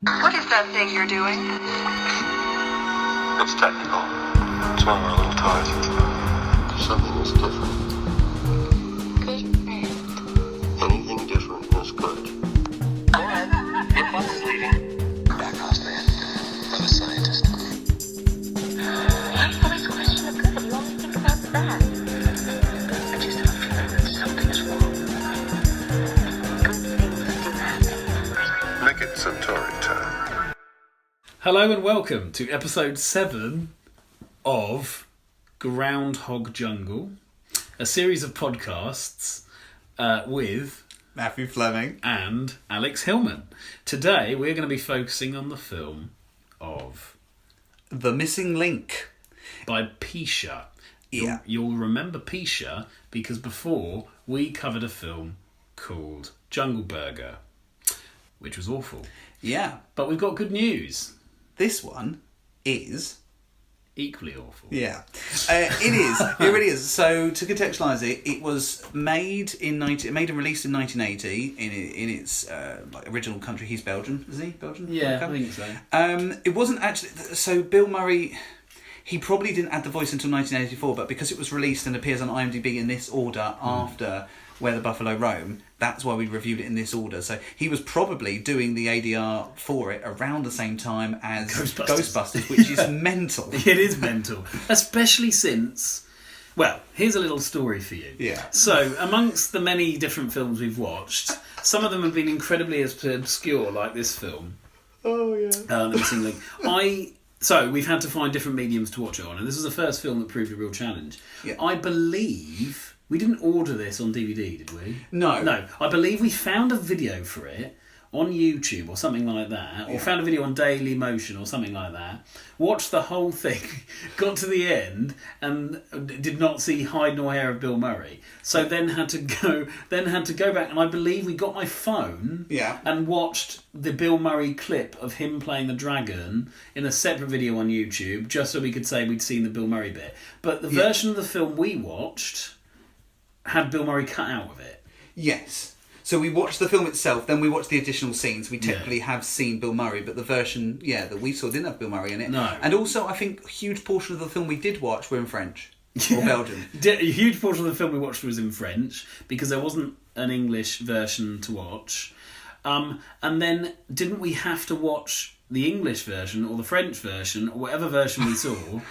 What is that thing you're doing? It's technical. It's when we're a little tired. Something is different. Good friend. Anything different is good. Go ahead. Your bus is leaving. Backhouse man. I'm a scientist. What's always a question of good? You only think about the bad. I just have a feeling that something is wrong. Good things do happen. Make it Centauri time. Hello and welcome to episode 7 of Groundhog Jungle, a series of podcasts with Matthew Fleming and Alex Hillman. Today we're going to be focusing on the film of The Missing Link. by Picha. Yeah. You'll remember Picha because before we covered a film called Jungle Burger, which was awful. Yeah. But we've got good news. This one is... Equally awful. Yeah. It is. It really is. So, to contextualise it, it was made and released in 1980 in its original country. He's Belgian, is he? Belgian? Yeah, Okay. I think so. It wasn't actually... So, Bill Murray... He probably didn't add the voice until 1984, but because it was released and appears on IMDb in this order after Where the Buffalo Roam, that's why we reviewed it in this order. So he was probably doing the ADR for it around the same time as Ghostbusters, which is mental. It is mental, especially since... Well, here's a little story for you. Yeah. So, amongst the many different films we've watched, some of them have been incredibly obscure, like this film. Oh, yeah. The Missing Link. So, we've had to find different mediums to watch it on, and this was the first film that proved a real challenge. Yeah. I believe... We didn't order this on DVD, did we? No. No. I believe we found a video for it on YouTube or something like that, or found a video on Daily Motion or something like that, watched the whole thing, got to the end, and did not see hide nor hair of Bill Murray. So then had to go back, and I believe we got my phone and watched the Bill Murray clip of him playing the dragon in a separate video on YouTube, just so we could say we'd seen the Bill Murray bit. But the version of the film we watched had Bill Murray cut out of it. Yes. So we watched the film itself, then we watched the additional scenes. We technically have seen Bill Murray, but the version, that we saw didn't have Bill Murray in it. No. And also, I think a huge portion of the film we did watch were in French. Or Belgian. A huge portion of the film we watched was in French, because there wasn't an English version to watch. And then, didn't we have to watch the English version, or the French version, or whatever version we saw...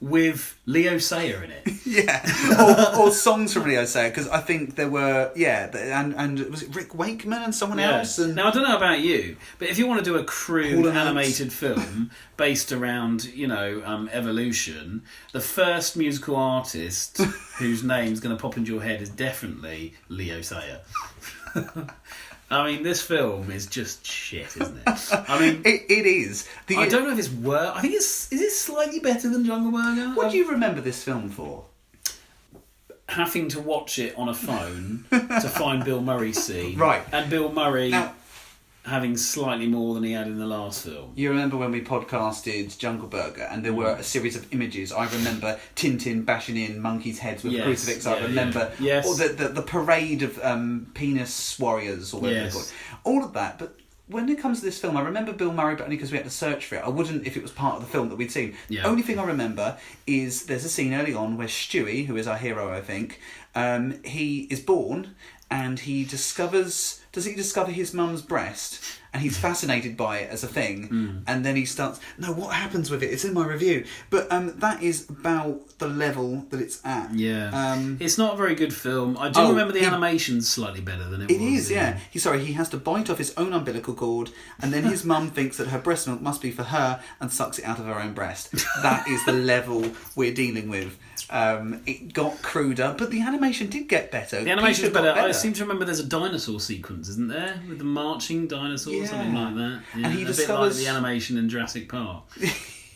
with Leo Sayer in it. Yeah. or songs from Leo Sayer, because I think there were, and was it Rick Wakeman and someone else? And... Now, I don't know about you, but if you want to do a crude animated film based around, evolution, the first musical artist whose name's going to pop into your head is definitely Leo Sayer. I mean, this film is just shit, isn't it? I mean, it is. I don't know if it's worse. I think is it slightly better than Jungle Burger? What do you remember this film for? Having to watch it on a phone to find Bill Murray's scene. Right. And Bill Murray Now, having slightly more than he had in the last film. You remember when we podcasted Jungle Burger and there were a series of images. I remember Tintin bashing in monkeys' heads with a crucifix. I remember or the parade of penis warriors or whatever they're called. All of that. But when it comes to this film, I remember Bill Murray, but only because we had to search for it. I wouldn't if it was part of the film that we'd seen. The only thing I remember is there's a scene early on where Stewie, who is our hero, I think, he is born and he discovers... Does he discover his mum's breast? And he's fascinated by it as a thing. And then he starts... No, what happens with it? It's in my review. But that is about the level that it's at. Yeah. It's not a very good film. I do remember the animation's slightly better than it was. It is, yeah. He has to bite off his own umbilical cord, and then his mum thinks that her breast milk must be for her and sucks it out of her own breast. That is the level we're dealing with. It got cruder, but the animation did get better. The animation's better. I seem to remember there's a dinosaur sequence, isn't there? With the marching dinosaurs, something like that. Yeah, And he discovers... bit like the animation in Jurassic Park.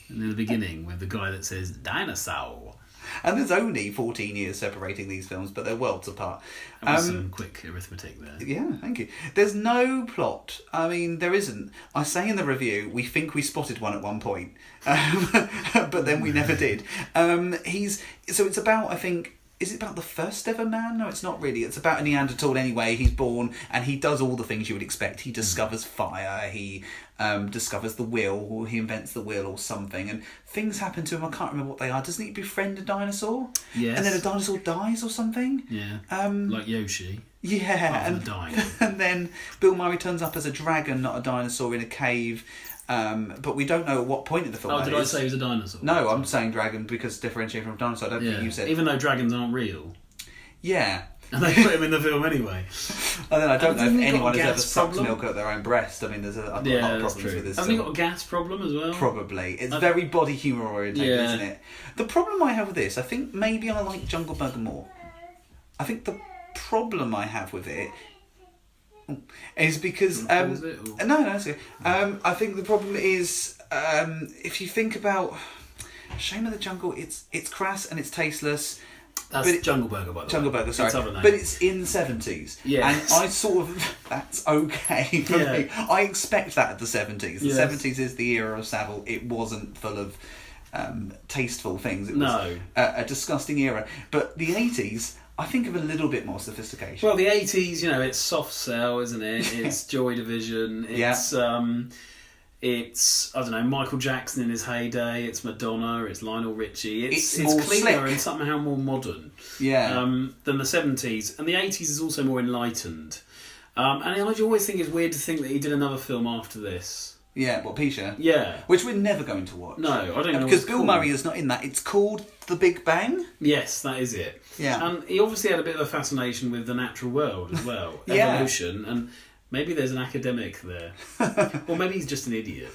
And in the beginning, with the guy that says, dinosaur. And there's only 14 years separating these films, but they're worlds apart. That was some quick arithmetic there. Yeah, thank you. There's no plot. I mean, there isn't. I say in the review, we think we spotted one at one point, but then we never did. So it's about, I think... Is it about the first ever man? No, it's not really. It's about a Neanderthal anyway. He's born and he does all the things you would expect. He discovers fire. He discovers the wheel, or he invents the wheel or something, and things happen to him. I can't remember what they are. Doesn't he befriend a dinosaur? Yes. And then a dinosaur dies or something? Yeah. Like Yoshi. Yeah. Rather than dying. And then Bill Murray turns up as a dragon, not a dinosaur, in a cave. But we don't know at what point in the film. Oh, did I say he was a dinosaur? No, I'm saying dragon because differentiating from dinosaur. I don't think you said. Even though dragons aren't real. Yeah. And they put him in the film anyway. And then I don't know if Hasn't he anyone got a has ever gas sucked problem? milk at their own breast. I mean, there's a lot of Yeah, problems that's true. with this. Hasn't he got a gas problem as well? Probably. It's very body humour orientated, Yeah. isn't it? The problem I have with this, I think maybe I like Jungle Burger more. I think the problem I have with it is because no, it's okay. I think the problem is if you think about Shame of the Jungle, it's crass and it's tasteless. That's Jungle Burger, by the way. Jungle Burger, sorry. It's but it's in the 70s. Yeah. And I sort of, that's okay for me. I expect that at the 70s. The 70s is the era of Savile. It wasn't full of tasteful things. It was a disgusting era. But the 80s, I think of a little bit more sophistication. Well, the 80s, you know, it's Soft Cell, isn't it? It's Joy Division. It's, it's, I don't know, Michael Jackson in his heyday. It's Madonna. It's Lionel Richie. It's more cleaner slick. and somehow more modern. Yeah. Than the 70s. And the 80s is also more enlightened. And I always think it's weird to think that he did another film after this. Yeah, what, Picha? Yeah. Which we're never going to watch. No, I don't know. Because Bill Murray is not in that. It's called The Big Bang. Yes, that is it. Yeah. And he obviously had a bit of a fascination with the natural world as well. Yeah. Evolution. And maybe there's an academic there. Or maybe he's just an idiot.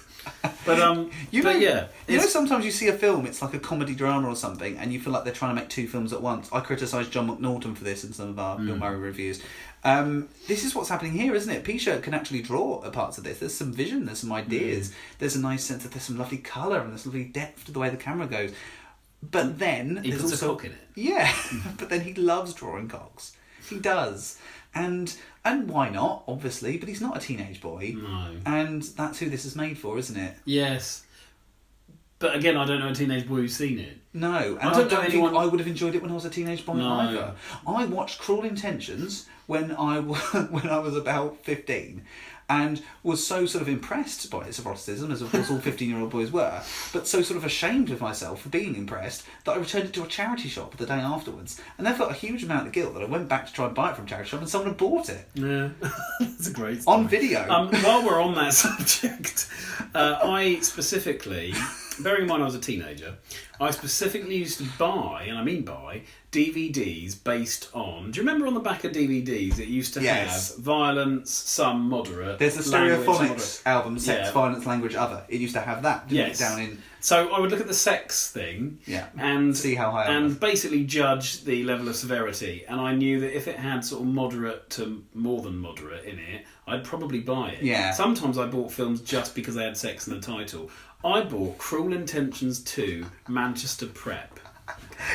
But you know, it's sometimes you see a film, it's like a comedy drama or something, and you feel like they're trying to make two films at once. I criticised John McNaughton for this in some of our Bill Murray reviews. This is what's happening here, isn't it? Picha can actually draw parts of this. There's some vision, there's some ideas, there's a nice sense that there's some lovely colour and there's lovely depth to the way the camera goes. But then he there's puts also a cock in it. Yeah, but then he loves drawing cocks. He does. And why not, obviously, but he's not a teenage boy. No. And that's who this is made for, isn't it? Yes. But again, I don't know a teenage boy who's seen it. No, and I don't think I would have enjoyed it when I was a teenage boy either. I watched Cruel Intentions when I was about 15 and was so sort of impressed by its eroticism, as of course all 15-year-old boys were, but so sort of ashamed of myself for being impressed that I returned it to a charity shop the day afterwards. And I felt a huge amount of guilt that I went back to try and buy it from a charity shop and someone had bought it. Yeah, that's a great story. On video. While we're on that subject, I specifically, bearing in mind I was a teenager, I specifically used to buy, and I mean buy, DVDs based on... Do you remember on the back of DVDs it used to have violence, some moderate... There's a Stereophonics album, Sex, Violence, Language, Other. It used to have that, didn't it, down in... So I would look at the sex thing and see how high and basically judge the level of severity. And I knew that if it had sort of moderate to more than moderate in it, I'd probably buy it. Yeah. Sometimes I bought films just because they had sex in the title. I bought Cruel Intentions 2 Manchester Prep.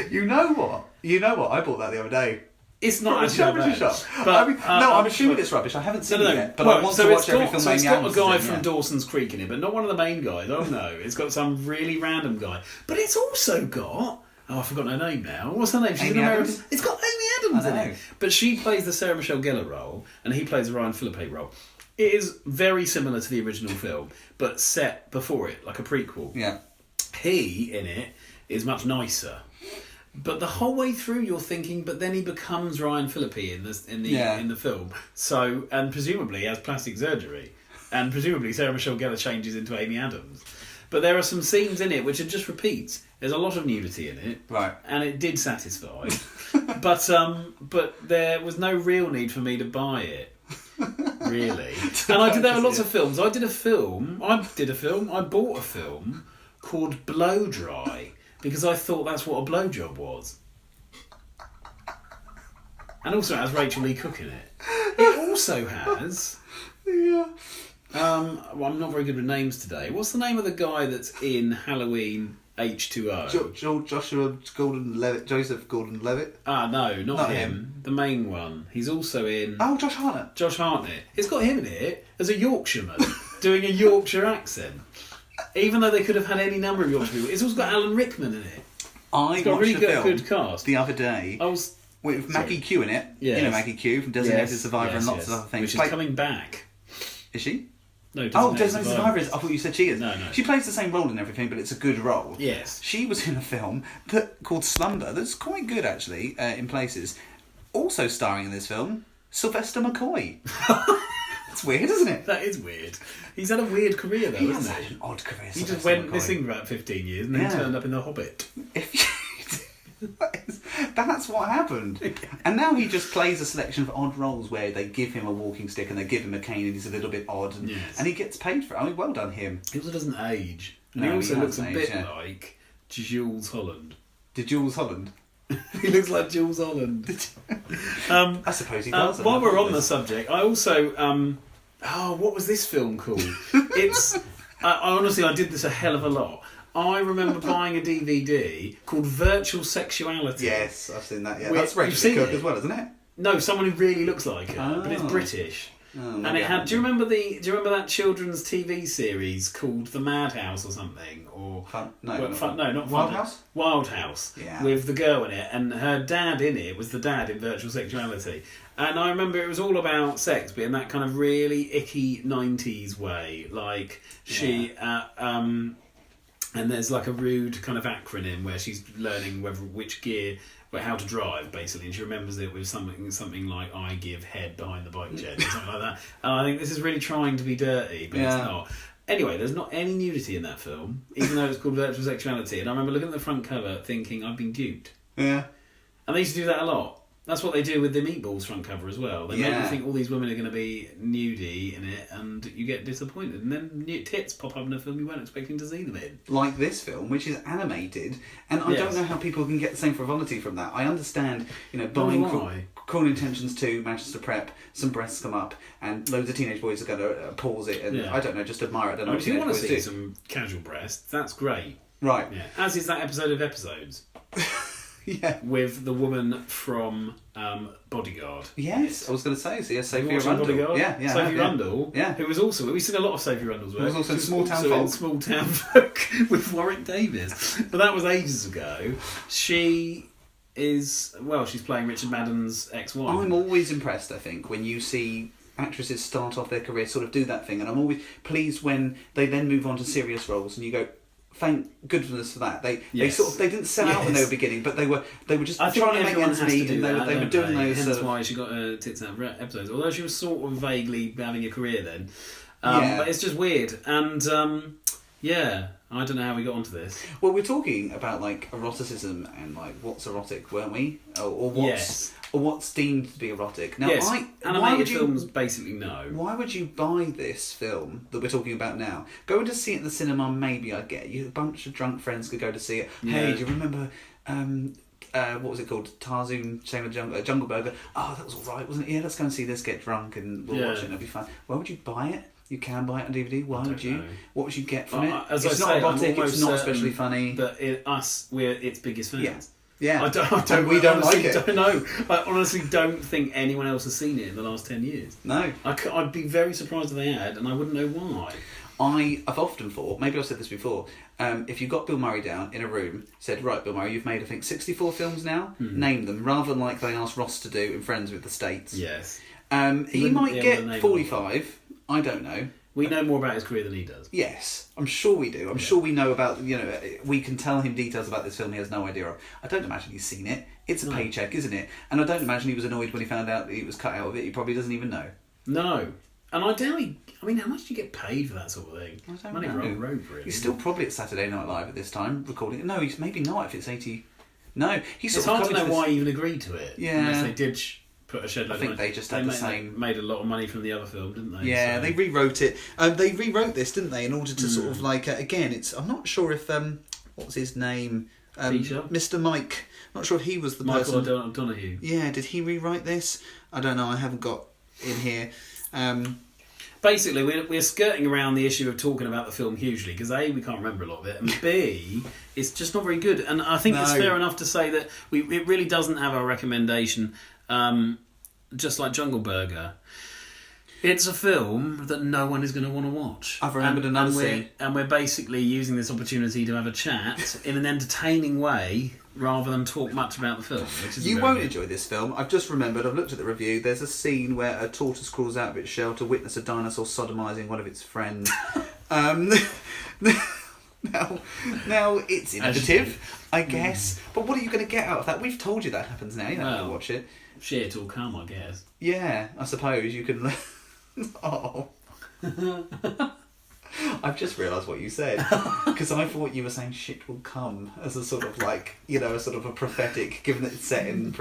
You know what? I bought that the other day. It's not actually a bad. Shop. But, I mean, I'm assuming it's rubbish. I haven't seen it yet, but I want to watch every film. So it's got a guy from Dawson's Creek in it, but not one of the main guys. Oh no, it's got some really random guy. But it's also got... Oh, I've forgotten her name now. What's her name? She's Amy an American. Adams? It's got Amy Adams in it. But she plays the Sarah Michelle Gellar role, and he plays the Ryan Philippe role. It is very similar to the original film, but set before it, like a prequel. Yeah. He, in it, is much nicer. But the whole way through, you're thinking, but then he becomes Ryan Philippe in the film. So, and presumably has plastic surgery, and presumably Sarah Michelle Gellar changes into Amy Adams. But there are some scenes in it which are just repeats. There's a lot of nudity in it, right? And it did satisfy, but there was no real need for me to buy it, really. And I did that with lots of films. I bought a film called Blow Dry. Because I thought that's what a blowjob was. And also it has Rachel Lee Cook in it. It also has... Yeah. Well, I'm not very good with names today. What's the name of the guy that's in Halloween H2O? Joseph Gordon-Levitt? Ah, no, not him. The main one. He's also in... Oh, Josh Hartnett. Josh Hartnett. It's got him in it as a Yorkshireman doing a Yorkshire accent. Even though they could have had any number of Yorkshire people. It's also got Alan Rickman in it. It's got a really good cast. The other day with Maggie Q in it. Yes. You know Maggie Q from Designated Survivor and lots of other things. Which is coming back. Is she? No, Designated Survivor is. I thought you said she is. No. She plays the same role in everything, but it's a good role. Yes. She was in a film called Slumber that's quite good, actually, in places. Also starring in this film, Sylvester McCoy. That's weird, isn't it? That is weird. He's had a weird career, though, hasn't He has had an odd career, He just Sylvester went McCoy. missing for about 15 years and then turned up in The Hobbit. That's what happened. And now he just plays a selection of odd roles where they give him a walking stick and they give him a cane and he's a little bit odd. And he gets paid for it. I mean, well done him. He also doesn't age. And No, he also he looks a hasn't bit aged, like Jules Holland. Did Jules Holland? He looks like Jules Holland. I suppose he does. While we're on the subject, I also... what was this film called? It's... honestly, I did this a hell of a lot. I remember buying a DVD called Virtual Sexuality. Yes, I've seen that, yeah. Where- That's you've Rachel seen Cook it? as well, isn't it? No, someone who really looks like her, but it's Oh. British. Oh, And it had. Do you remember that children's TV series called The Madhouse or something? Or not Wild House? Wild House. Yeah. With the girl in it, and her dad in it was the dad in Virtual Sexuality. And I remember it was all about sex, but in that kind of really icky 90s way. Like she. And there's like a rude kind of acronym where she's learning which gear, how to drive basically, and she remembers it with something like "I give head behind the bike shed" or something like that. And I think this is really trying to be dirty, but it's not. Anyway, there's not any nudity in that film, even though it's called Virtual Sexuality. And I remember looking at the front cover, thinking I've been duped. Yeah. And they used to do that a lot. That's what they do with the Meatballs front cover as well. They make you think all these women are going to be nudie in it, and you get disappointed. And then tits pop up in a film you weren't expecting to see them in. Like this film, which is animated, and I don't know how people can get the same frivolity from that. I understand, buying Cruel Intentions 2, Manchester Prep, some breasts come up, and loads of teenage boys are going to pause it, and I don't know, just admire it. I don't know if you want to see do. some casual breasts, that's great. Right. Yeah. As is that episode of Episodes. Yeah. With the woman from Bodyguard. Yes, I was going to say, so Sophia Rundle. Bodyguard? Yeah, Sophie Rundle. Yeah. Who was also, we've seen a lot of Sophie Rundle's work. Who was also in Small Town in Folk. Small Town Folk with Warwick Davis. But that was ages ago. She is, she's playing Richard Madden's ex-wife. I'm always impressed, I think, when you see actresses start off their career, sort of do that thing, and I'm always pleased when they then move on to serious roles and you go, thank goodness for that. They didn't sell out when they were beginning, but they were just trying to make ends meet, and they were doing those. Hence why she got her tits out for episodes. Although she was sort of vaguely having a career then, but it's just weird. And I don't know how we got onto this. Well, we're talking about like eroticism and like what's erotic, weren't we? Or what's deemed to be erotic. Now, animated films basically no. Why would you buy this film that we're talking about now? Going to see it in the cinema, maybe I get you. A bunch of drunk friends could go to see it. Yeah. Hey, do you remember? What was it called? Tarzan, Shame of the Jungle, Jungle Burger. Oh, that was all right, wasn't it? Yeah, let's go and see this. Get drunk and we'll watch it. And it'll be fun. Why would you buy it? You can buy it on DVD. Why would you? Know. What would you get from it? It's not erotic. It's not especially funny. But we're its biggest fans. Yeah. I don't like it. Don't know. I honestly don't think anyone else has seen it in the last 10 years. No. I'd be very surprised if they had, and I wouldn't know why. I've often thought, maybe I've said this before, if you got Bill Murray down in a room, said, right, Bill Murray, you've made, I think, 64 films now, name them, rather than like they asked Ross to do in Friends with the States. Yes. He might get 45, I don't know. We know more about his career than he does. Yes, I'm sure we do. I'm sure we know about, we can tell him details about this film he has no idea of. I don't imagine he's seen it. It's a paycheck, isn't it? And I don't imagine he was annoyed when he found out that he was cut out of it. He probably doesn't even know. No. And I doubt how much do you get paid for that sort of thing? I don't know. Road, really. He's still probably at Saturday Night Live at this time, recording it. No, he's maybe not if it's 80... No, he's it's hard to know why he even agreed to it. Yeah. Unless they did put a shed load I think they just had the same... They made a lot of money from the other film, didn't they? Yeah, they rewrote it. They rewrote this, didn't they, in order to sort of like... again, I'm not sure if... what's his name? Picha? Mr. Mike. I'm not sure if he was the person... Michael O'Donoghue. Yeah, did he rewrite this? I don't know, I haven't got in here. Basically, we're skirting around the issue of talking about the film hugely, because A, we can't remember a lot of it, and B, it's just not very good. And I think it's fair enough to say that it really doesn't have our recommendation, just like Jungle Burger. It's a film that no one is going to want to watch. I've remembered another scene. And we're basically using this opportunity to have a chat in an entertaining way rather than talk much about the film. Which is You won't enjoy this film. I've just remembered, I've looked at the review, there's a scene where a tortoise crawls out of its shell to witness a dinosaur sodomising one of its friends. Now it's innovative, I guess. But what are you going to get out of that? We've told you that happens now. You don't have to watch it. Shit will come, I guess. Yeah, I suppose you can. Oh. I've just realised what you said, because I thought you were saying shit will come as a sort of like, a sort of a prophetic, given that it's set in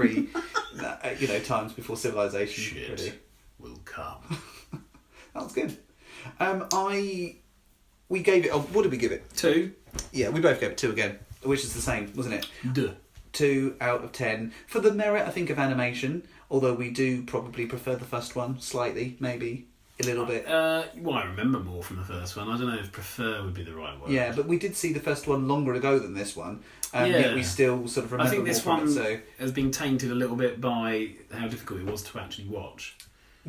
times before civilization. Shit really will come. That was good. We gave it. What did we give it? 2. Yeah, we both gave it 2 again, which is the same, wasn't it? Duh. 2 out of 10 for the merit, I think, of animation. Although we do probably prefer the first one slightly, maybe a little bit. I remember more from the first one. I don't know if prefer would be the right word. Yeah, but we did see the first one longer ago than this one. Yet we still sort of remember. I think this more one from it, has been tainted a little bit by how difficult it was to actually watch.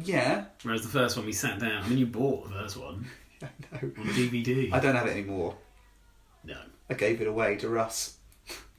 Yeah. Whereas the first one we sat down. I mean, you bought the first one. I know. On DVD. I don't have it anymore. No. I gave it away to Russ.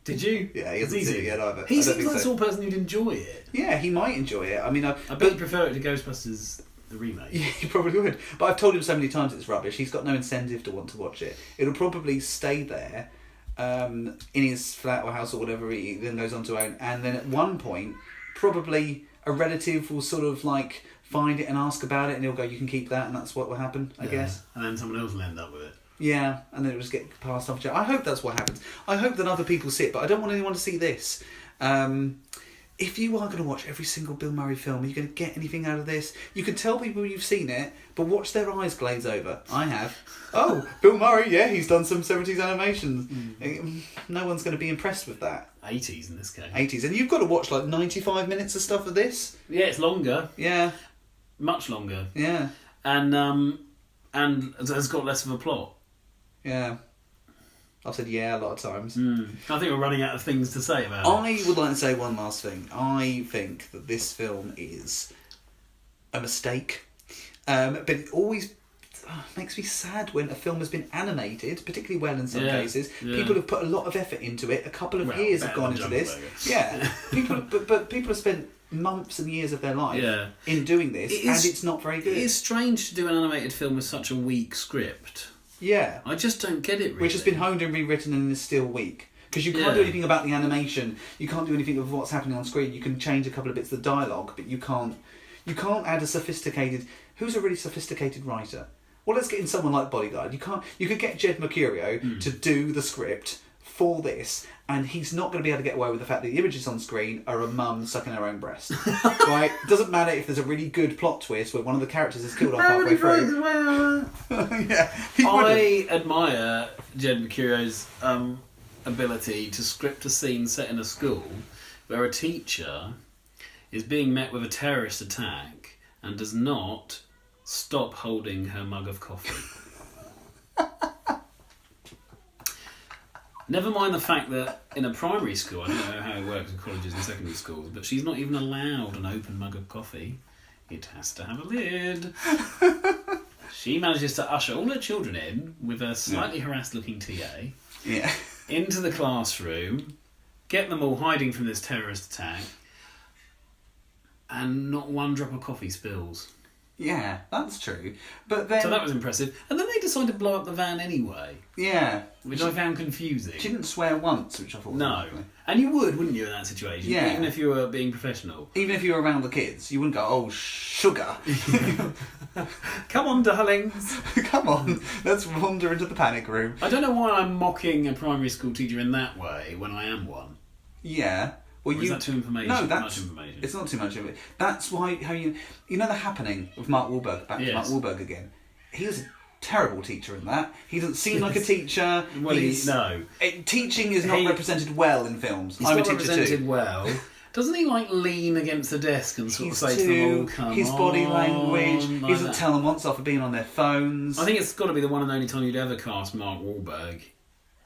Did you? Yeah, he hasn't seen it yet either. He seems like the sort of person who'd enjoy it. Yeah, he might enjoy it. I mean, I bet he'd prefer it to Ghostbusters, the remake. Yeah, he probably would. But I've told him so many times it's rubbish. He's got no incentive to want to watch it. It'll probably stay there in his flat or house or whatever he then goes on to own. And then at one point, probably a relative will sort of like find it and ask about it, and he'll go, "You can keep that," and that's what will happen, I guess. And then someone else will end up with it. Yeah, and then it'll just get passed off. I hope that's what happens. I hope that other people see it, but I don't want anyone to see this. If you are going to watch every single Bill Murray film, are you going to get anything out of this? You can tell people you've seen it, but watch their eyes glaze over. I have. Oh, Bill Murray, yeah, he's done some 70s animations. No one's going to be impressed with that. 80s in this case. 80s. And you've got to watch like 95 minutes of stuff of this? Yeah, it's longer. Yeah. Much longer. Yeah. And has got less of a plot. Yeah. I've said yeah a lot of times. I think we're running out of things to say about it. I would like to say one last thing. I think that this film is a mistake. But it always makes me sad when a film has been animated, particularly well in some cases. Yeah. People have put a lot of effort into it. A couple of years have gone into this. Yeah. But people have spent months and years of their life in doing this, and it's not very good. It is strange to do an animated film with such a weak script. Yeah. I just don't get it, really. Which has been honed and rewritten and is still weak. Because you can't do anything about the animation, you can't do anything with what's happening on screen. You can change a couple of bits of the dialogue, but you can't add a sophisticated... Who's a really sophisticated writer? Well, let's get in someone like Bodyguard. You could get Jed Mercurio to do the script for this, and he's not going to be able to get away with the fact that the images on screen are a mum sucking her own breast. Right? Doesn't matter if there's a really good plot twist where one of the characters is killed off halfway through. I admire Jed Mercurio's ability to script a scene set in a school where a teacher is being met with a terrorist attack and does not stop holding her mug of coffee. Never mind the fact that in a primary school, I don't know how it works in colleges and secondary schools, but she's not even allowed an open mug of coffee. It has to have a lid. She manages to usher all her children in with a slightly harassed looking TA into the classroom, get them all hiding from this terrorist attack, and not one drop of coffee spills. Yeah, that's true. But then... So that was impressive. And then they decided to blow up the van anyway. Yeah. Which I found confusing. She didn't swear once, which I thought was lovely. And you would, wouldn't you, in that situation? Yeah. Even if you were being professional. Even if you were around the kids, you wouldn't go, "Oh, sugar." Come on, darlings. Come on, let's wander into the panic room. I don't know why I'm mocking a primary school teacher in that way when I am one. Yeah. Well, is that too information? No, that's much information. It's not too much information. That's why how you know The Happening with Mark Wahlberg. Back to Mark Wahlberg again. He was a terrible teacher in that. He doesn't seem like a teacher. Well, teaching is not represented well in films. He's not represented well. Doesn't he lean against the desk and sort of say to them, "Oh, come on"? His body language. He doesn't tell them once off for being on their phones. I think it's got to be the one and only time you'd ever cast Mark Wahlberg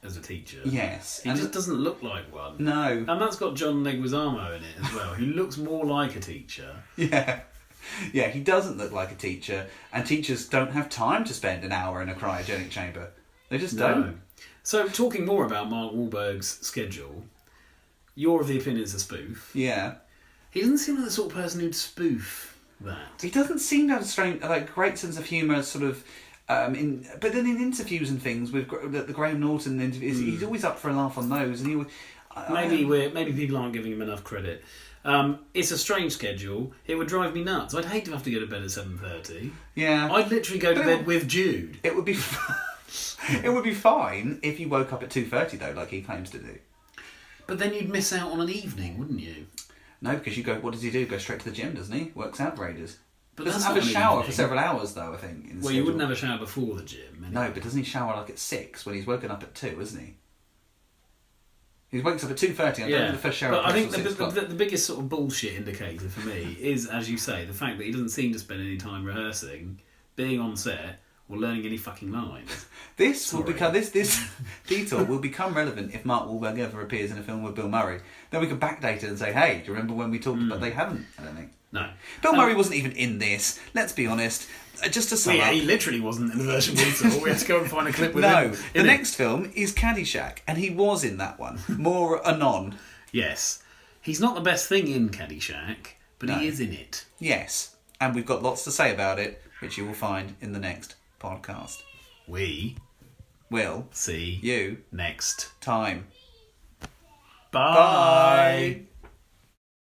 as a teacher. Yes. He just doesn't look like one. No. And that's got John Leguizamo in it as well, who looks more like a teacher. Yeah. Yeah, he doesn't look like a teacher, and teachers don't have time to spend an hour in a cryogenic chamber. They just don't. So, talking more about Mark Wahlberg's schedule, you're of the opinion it's a spoof. Yeah. He doesn't seem like the sort of person who'd spoof that. He doesn't seem to have a strange, great sense of humour, sort of. But then in interviews and things with the Graham Norton interviews, he's always up for a laugh on those, and maybe people aren't giving him enough credit. It's a strange schedule. It would drive me nuts. I'd hate to have to go to bed at 7:30. Yeah, I'd literally go to bed with Jude. It would be, it would be fine if you woke up at 2:30 though, like he claims to do. But then you'd miss out on an evening, wouldn't you? No, because you go. What does he do? Go straight to the gym, doesn't he? Works out for ages. But doesn't have a shower for several hours though. I think. Well, you wouldn't have a shower before the gym. Anyway. No, but doesn't he shower like at 6 when he's woken up at 2? Isn't he? He wakes up at 2:30. I don't think the first shower. But I think the biggest sort of bullshit indicator for me is, as you say, the fact that he doesn't seem to spend any time rehearsing, being on set, or learning any fucking lines. This detour will become relevant if Mark Wahlberg ever appears in a film with Bill Murray. Then we can backdate it and say, hey, do you remember when we talked about? They haven't. I don't think. No. Bill Murray wasn't even in this. Let's be honest. Just to sum up, he literally wasn't in the version we saw. We had to go and find a clip with him. No, the next film is Caddyshack, and he was in that one. More anon. Yes. He's not the best thing in Caddyshack, but he is in it. Yes. And we've got lots to say about it, which you will find in the next podcast. We will see you next time. Bye.